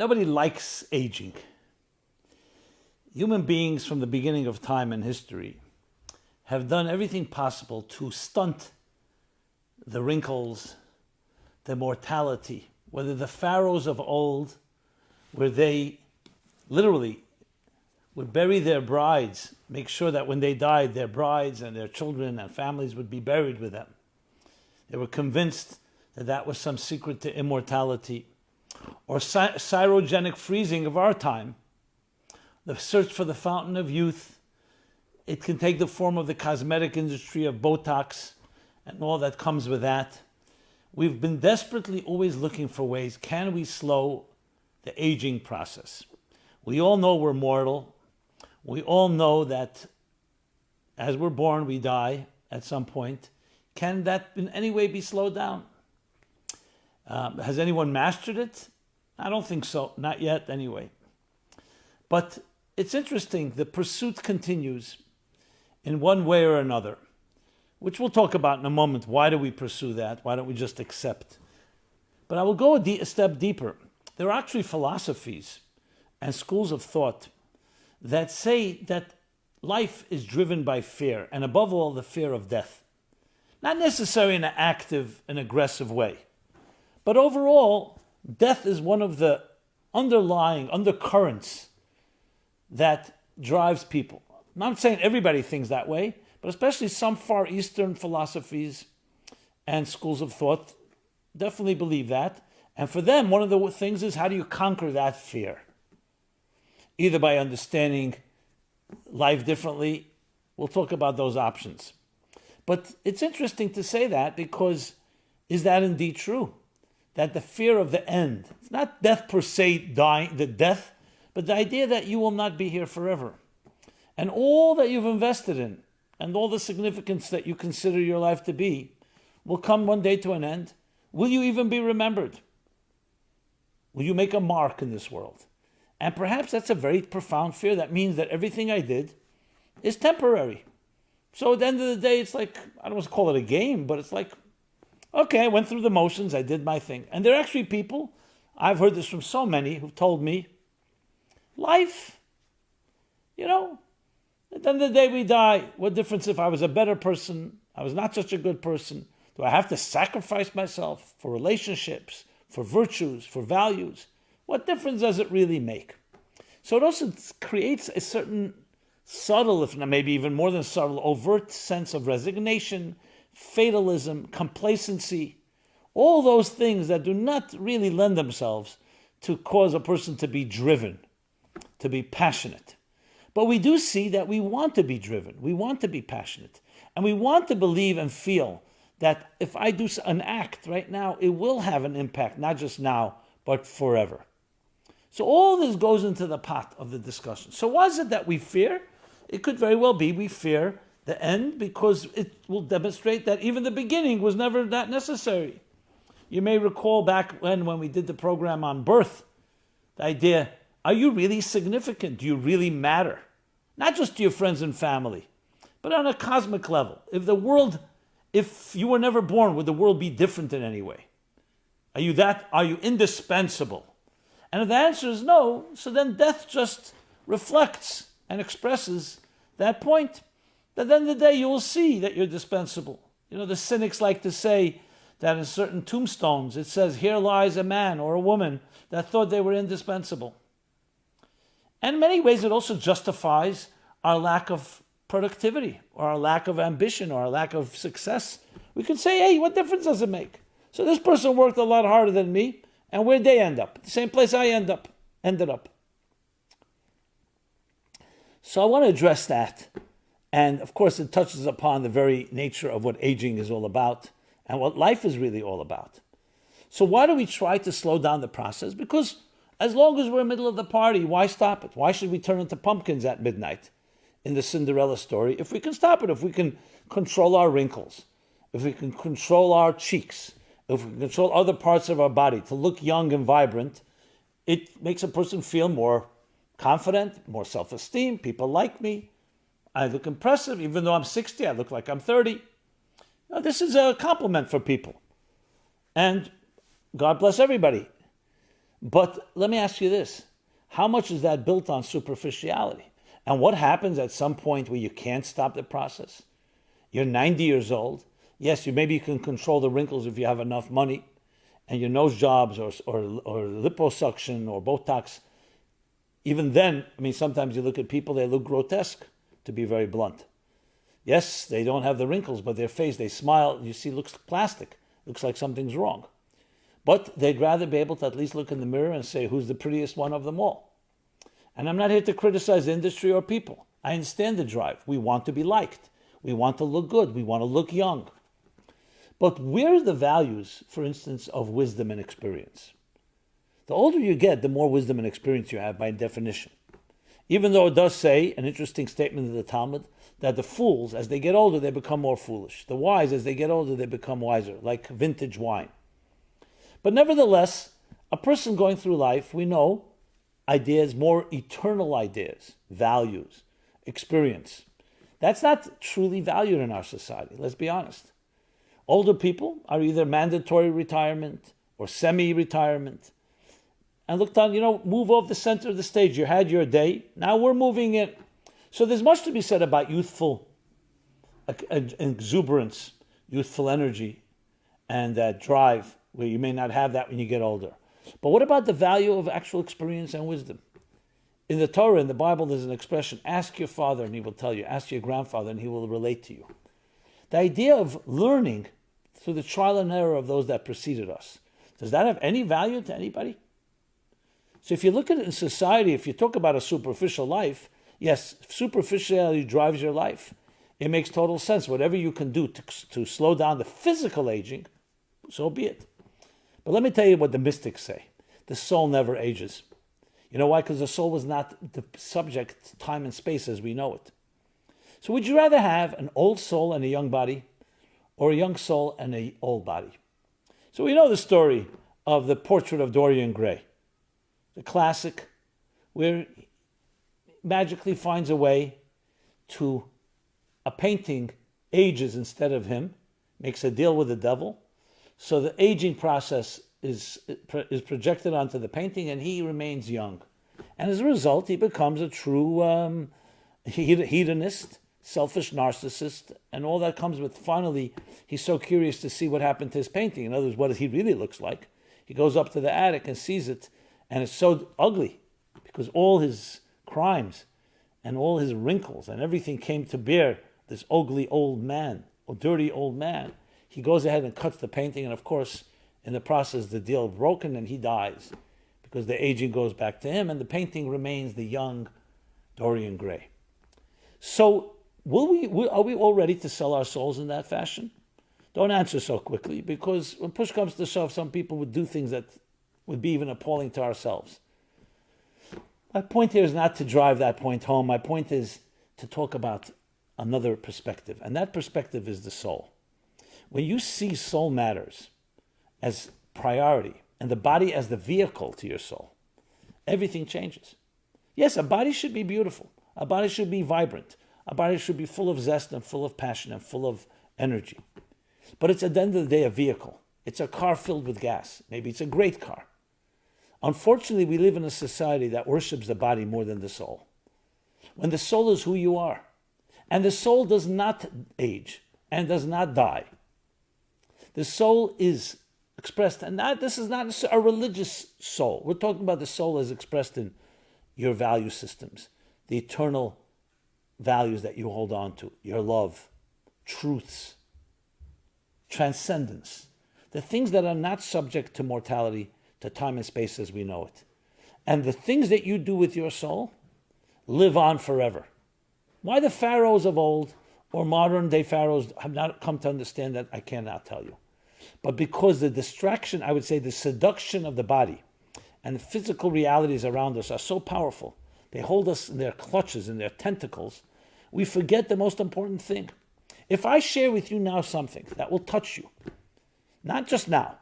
Nobody likes aging. Human beings from the beginning of time and history have done everything possible to stunt the wrinkles, the mortality, whether the pharaohs of old, where they literally would bury their brides, make sure that when they died, their brides and their children and families would be buried with them. They were convinced that that was some secret to immortality. Or cryogenic freezing of our time, the search for the fountain of youth. It can take the form of the cosmetic industry of Botox and all that comes with that. We've been desperately always looking for ways, can we slow the aging process? We all know we're mortal. We all know that as we're born, we die at some point. Can that in any way be slowed down? Has anyone mastered it? I don't think so, not yet anyway. But it's interesting, the pursuit continues in one way or another, which we'll talk about in a moment. Why do we pursue that? Why don't we just accept? But I will go a step deeper. There are actually philosophies and schools of thought that say that life is driven by fear, and above all, the fear of death. Not necessarily in an active and aggressive way, but overall, death is one of the underlying undercurrents that drives people. I'm not saying everybody thinks that way, but especially some Far Eastern philosophies and schools of thought definitely believe that. And for them, one of the things is, how do you conquer that fear? Either by understanding life differently. We'll talk about those options. But it's interesting to say that, because is that indeed true? That the fear of the end, it's not death per se, dying, the death, but the idea that you will not be here forever. And all that you've invested in, and all the significance that you consider your life to be, will come one day to an end. Will you even be remembered? Will you make a mark in this world? And perhaps that's a very profound fear. That means that everything I did is temporary. So at the end of the day, it's like, I don't want to call it a game, but it's like, okay, I went through the motions, I did my thing. And there are actually people, I've heard this from so many, who've told me, life, at the end of the day we die. What difference if I was a better person? I was not such a good person. Do I have to sacrifice myself for relationships, for virtues, for values? What difference does it really make? So it also creates a certain subtle, if not maybe even more than subtle, overt sense of resignation, fatalism, complacency, all those things that do not really lend themselves to cause a person to be driven, to be passionate. But we do see that we want to be driven, we want to be passionate, and we want to believe and feel that if I do an act right now, it will have an impact, not just now, but forever. So all this goes into the pot of the discussion. So why is it that we fear? It could very well be we fear the end because it will demonstrate that even the beginning was never that necessary. You may recall back when we did the program on birth, the idea, are you really significant? Do you really matter? Not just to your friends and family, but on a cosmic level. If you were never born, would the world be different in any way? Are you indispensable? And if the answer is no, so then death just reflects and expresses that point. At the end of the day, you will see that you're dispensable. The cynics like to say that in certain tombstones, it says, here lies a man or a woman that thought they were indispensable. And in many ways, it also justifies our lack of productivity, or our lack of ambition, or our lack of success. We can say, hey, what difference does it make? So this person worked a lot harder than me, and where'd they end up? The same place I ended up. So I want to address that. And of course, it touches upon the very nature of what aging is all about and what life is really all about. So why do we try to slow down the process? Because as long as we're in the middle of the party, why stop it? Why should we turn into pumpkins at midnight in the Cinderella story? If we can stop it, if we can control our wrinkles, if we can control our cheeks, if we can control other parts of our body to look young and vibrant, it makes a person feel more confident, more self-esteem. People like me. I look impressive. Even though I'm 60, I look like I'm 30. Now, this is a compliment for people. And God bless everybody. But let me ask you this. How much is that built on superficiality? And what happens at some point where you can't stop the process? You're 90 years old. Yes, maybe you can control the wrinkles if you have enough money, and your nose jobs or liposuction or Botox. Even then, I mean, sometimes you look at people, they look grotesque, to be very blunt. Yes, they don't have the wrinkles, but their face, they smile, you see, looks plastic. Looks like something's wrong. But they'd rather be able to at least look in the mirror and say, who's the prettiest one of them all? And I'm not here to criticize the industry or people. I understand the drive. We want to be liked. We want to look good. We want to look young. But where are the values, for instance, of wisdom and experience? The older you get, the more wisdom and experience you have by definition. Even though it does say, an interesting statement in the Talmud, that the fools, as they get older, they become more foolish. The wise, as they get older, they become wiser, like vintage wine. But nevertheless, a person going through life, we know ideas, more eternal ideas, values, experience. That's not truly valued in our society, let's be honest. Older people are either mandatory retirement or semi-retirement. And look down, move off the center of the stage. You had your day, now we're moving in. So there's much to be said about youthful exuberance, youthful energy, and that drive, where you may not have that when you get older. But what about the value of actual experience and wisdom? In the Torah, in the Bible, there's an expression, ask your father and he will tell you. Ask your grandfather and he will relate to you. The idea of learning through the trial and error of those that preceded us, does that have any value to anybody? So if you look at it in society, if you talk about a superficial life, yes, superficiality drives your life. It makes total sense. Whatever you can do to slow down the physical aging, so be it. But let me tell you what the mystics say. The soul never ages. You know why? Because the soul was not the subject to time and space as we know it. So would you rather have an old soul and a young body, or a young soul and an old body? So we know the story of the portrait of Dorian Gray, the classic, where he magically finds a way to a painting ages instead of him, makes a deal with the devil. So the aging process is projected onto the painting and he remains young. And as a result, he becomes a true hedonist, selfish narcissist, and all that comes with, finally, he's so curious to see what happened to his painting. In other words, what he really looks like. He goes up to the attic and sees it, and it's so ugly because all his crimes and all his wrinkles and everything came to bear this ugly old man, or dirty old man. He goes ahead and cuts the painting, and of course, in the process, the deal is broken and he dies because the aging goes back to him and the painting remains the young Dorian Gray. So, are we all ready to sell our souls in that fashion? Don't answer so quickly, because when push comes to shove, some people would do things that would be even appalling to ourselves. My point here is not to drive that point home. My point is to talk about another perspective, and that perspective is the soul. When you see soul matters as priority and the body as the vehicle to your soul, everything changes. Yes, a body should be beautiful. A body should be vibrant. A body should be full of zest and full of passion and full of energy. But it's at the end of the day a vehicle. It's a car filled with gas. Maybe it's a great car. Unfortunately, we live in a society that worships the body more than the soul. When the soul is who you are, and the soul does not age and does not die. The soul is expressed, and this is not a religious soul. We're talking about the soul as expressed in your value systems, the eternal values that you hold on to, your love, truths, transcendence, the things that are not subject to mortality, to time and space as we know it. And the things that you do with your soul live on forever. Why the pharaohs of old or modern day pharaohs have not come to understand that, I cannot tell you. But because the distraction, I would say the seduction of the body and the physical realities around us are so powerful, they hold us in their clutches, in their tentacles, we forget the most important thing. If I share with you now something that will touch you, not just now,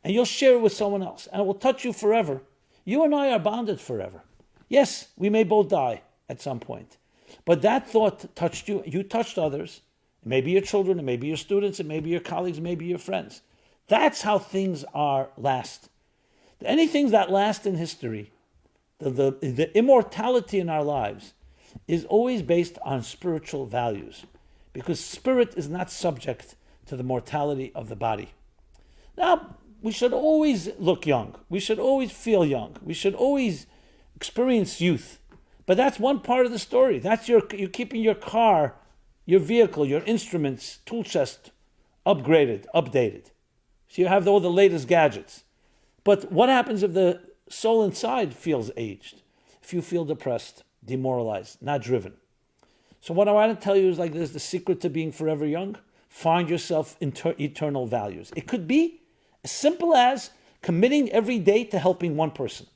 and you'll share it with someone else, and it will touch you forever, you and I are bonded forever. Yes, we may both die at some point, but that thought touched you, you touched others, it may be your children, it may be your students, it may be your colleagues, it may be your friends. That's how things are last. Anything that lasts in history, the immortality in our lives is always based on spiritual values, because spirit is not subject to the mortality of the body. Now, we should always look young. We should always feel young. We should always experience youth. But that's one part of the story. That's you're keeping your car, your vehicle, your instruments, tool chest upgraded, updated. So you have all the latest gadgets. But what happens if the soul inside feels aged? If you feel depressed, demoralized, not driven? So what I want to tell you is like this: the secret to being forever young: find yourself eternal values. It could be as simple as committing every day to helping one person.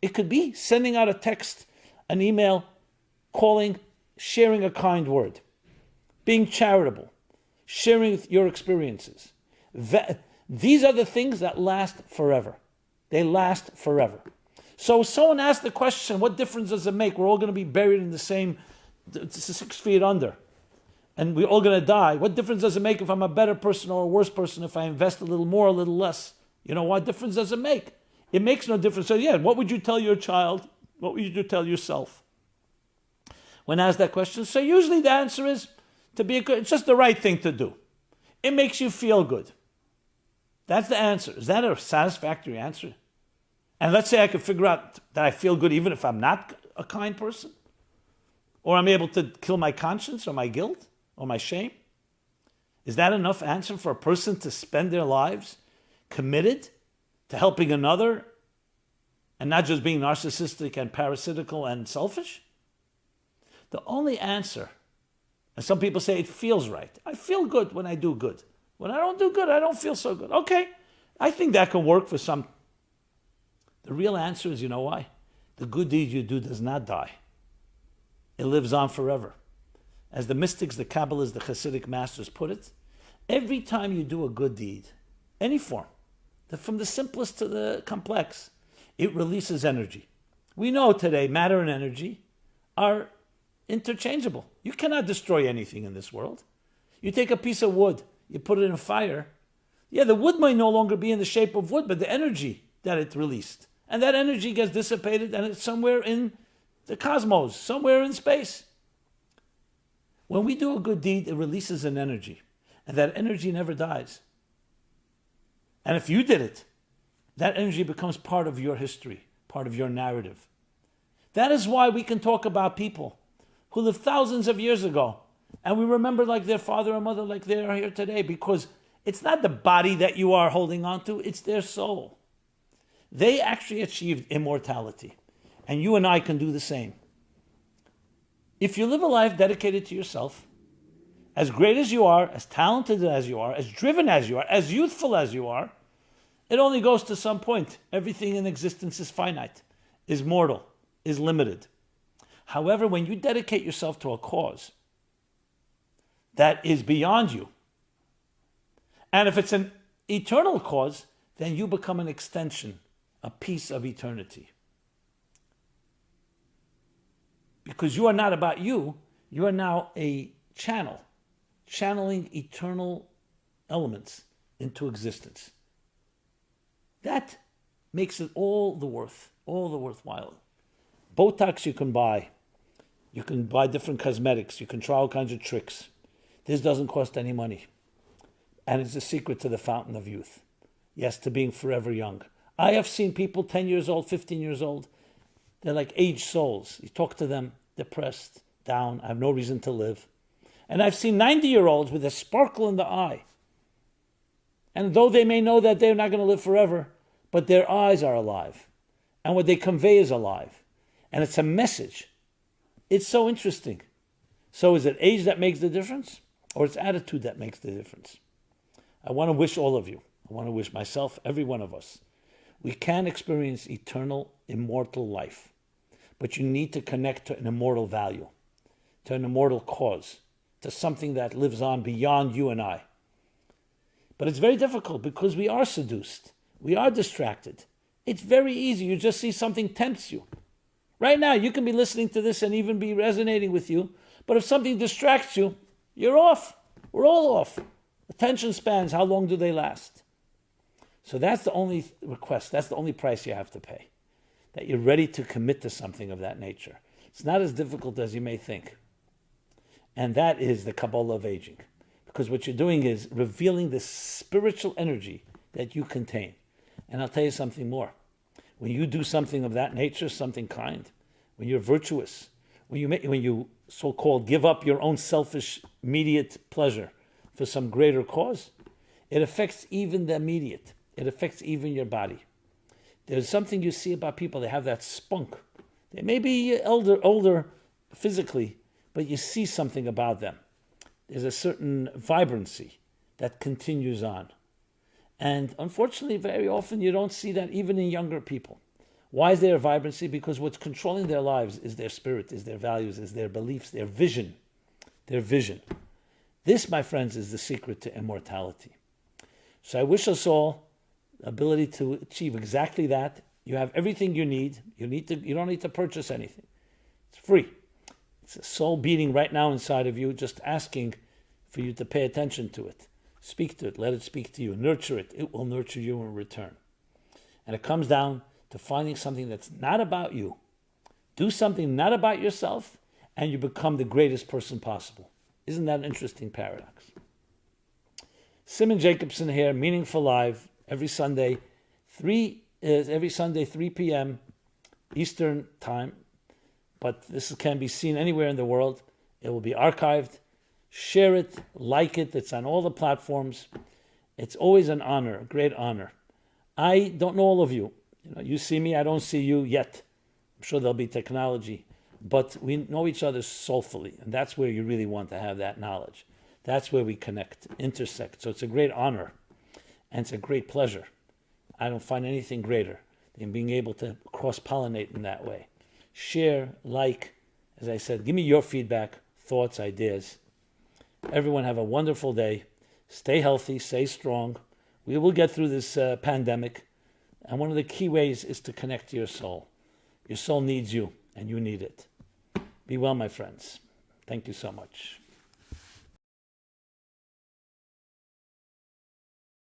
It could be sending out a text, an email, calling, sharing a kind word, being charitable, sharing your experiences. These are the things that last forever. They last forever. So someone asked the question, what difference does it make? We're all going to be buried in the same 6 feet under, and we're all going to die. What difference does it make if I'm a better person or a worse person, if I invest a little more or a little less? What difference does it make? It makes no difference. So what would you tell your child? What would you tell yourself? When asked that question, so usually the answer is it's just the right thing to do. It makes you feel good. That's the answer. Is that a satisfactory answer? And let's say I could figure out that I feel good even if I'm not a kind person, or I'm able to kill my conscience or my guilt or my shame. Is that enough answer for a person to spend their lives committed to helping another and not just being narcissistic and parasitical and selfish? The only answer, and some people say it feels right. I feel good when I do good. When I don't do good, I don't feel so good. Okay, I think that can work for some. The real answer is, you know why? The good deed you do does not die. It lives on forever. As the mystics, the Kabbalists, the Hasidic masters put it, every time you do a good deed, any form, from the simplest to the complex, it releases energy. We know today matter and energy are interchangeable. You cannot destroy anything in this world. You take a piece of wood, you put it in a fire. Yeah, the wood might no longer be in the shape of wood, but the energy that it released. And that energy gets dissipated and it's somewhere in the cosmos, somewhere in space. When we do a good deed, it releases an energy. And that energy never dies. And if you did it, that energy becomes part of your history, part of your narrative. That is why we can talk about people who lived thousands of years ago, and we remember like their father or mother like they are here today, because it's not the body that you are holding on to, it's their soul. They actually achieved immortality, and you and I can do the same. If you live a life dedicated to yourself, as great as you are, as talented as you are, as driven as you are, as youthful as you are, it only goes to some point. Everything in existence is finite, is mortal, is limited. However, when you dedicate yourself to a cause that is beyond you, and if it's an eternal cause, then you become an extension, a piece of eternity. Because you are not about you, you are now a channel, channeling eternal elements into existence. That makes it all the worthwhile. Botox you can buy different cosmetics, you can try all kinds of tricks. This doesn't cost any money. And it's a secret to the fountain of youth. Yes, to being forever young. I have seen people 10 years old, 15 years old, they're like aged souls. You talk to them, depressed, down, I have no reason to live. And I've seen 90-year-olds with a sparkle in the eye. And though they may know that they're not going to live forever, but their eyes are alive. And what they convey is alive. And it's a message. It's so interesting. So is it age that makes the difference? Or it's attitude that makes the difference? I want to wish all of you, I want to wish myself, every one of us, we can experience eternal, immortal life. But you need to connect to an immortal value, to an immortal cause, to something that lives on beyond you and I. But it's very difficult because we are seduced. We are distracted. It's very easy. You just see something tempts you. Right now, you can be listening to this and even be resonating with you. But if something distracts you, you're off. We're all off. Attention spans, how long do they last? So that's the only request, that's the only price you have to pay, that you're ready to commit to something of that nature. It's not as difficult as you may think. And that is the Kabbalah of aging. Because what you're doing is revealing the spiritual energy that you contain. And I'll tell you something more. When you do something of that nature, something kind, when you're virtuous, when you so-called give up your own selfish, immediate pleasure for some greater cause, it affects even the immediate. It affects even your body. There's something you see about people, they have that spunk. They may be older physically, but you see something about them. There's a certain vibrancy that continues on. And unfortunately, very often you don't see that even in younger people. Why is there a vibrancy? Because what's controlling their lives is their spirit, is their values, is their beliefs, their vision. Their vision. This, my friends, is the secret to immortality. So I wish us all the ability to achieve exactly that. You have everything you need. You don't need to purchase anything. It's free. It's a soul beating right now inside of you, just asking for you to pay attention to it. Speak to it. Let it speak to you. Nurture it. It will nurture you in return. And it comes down to finding something that's not about you. Do something not about yourself, and you become the greatest person possible. Isn't that an interesting paradox? Simon Jacobson here, Meaningful Live, every Sunday, 3 p.m. Eastern Time. But this can be seen anywhere in the world. It will be archived. Share it, like it. It's on all the platforms. It's always an honor, a great honor. I don't know all of you. You see me, I don't see you yet. I'm sure there'll be technology. But we know each other soulfully, and that's where you really want to have that knowledge. That's where we connect, intersect. So it's a great honor, and it's a great pleasure. I don't find anything greater than being able to cross-pollinate in that way. Share, like, as I said, give me your feedback, thoughts, ideas. Everyone have a wonderful day. Stay healthy, stay strong. We will get through this pandemic. And one of the key ways is to connect to your soul. Your soul needs you, and you need it. Be well, my friends. Thank you so much.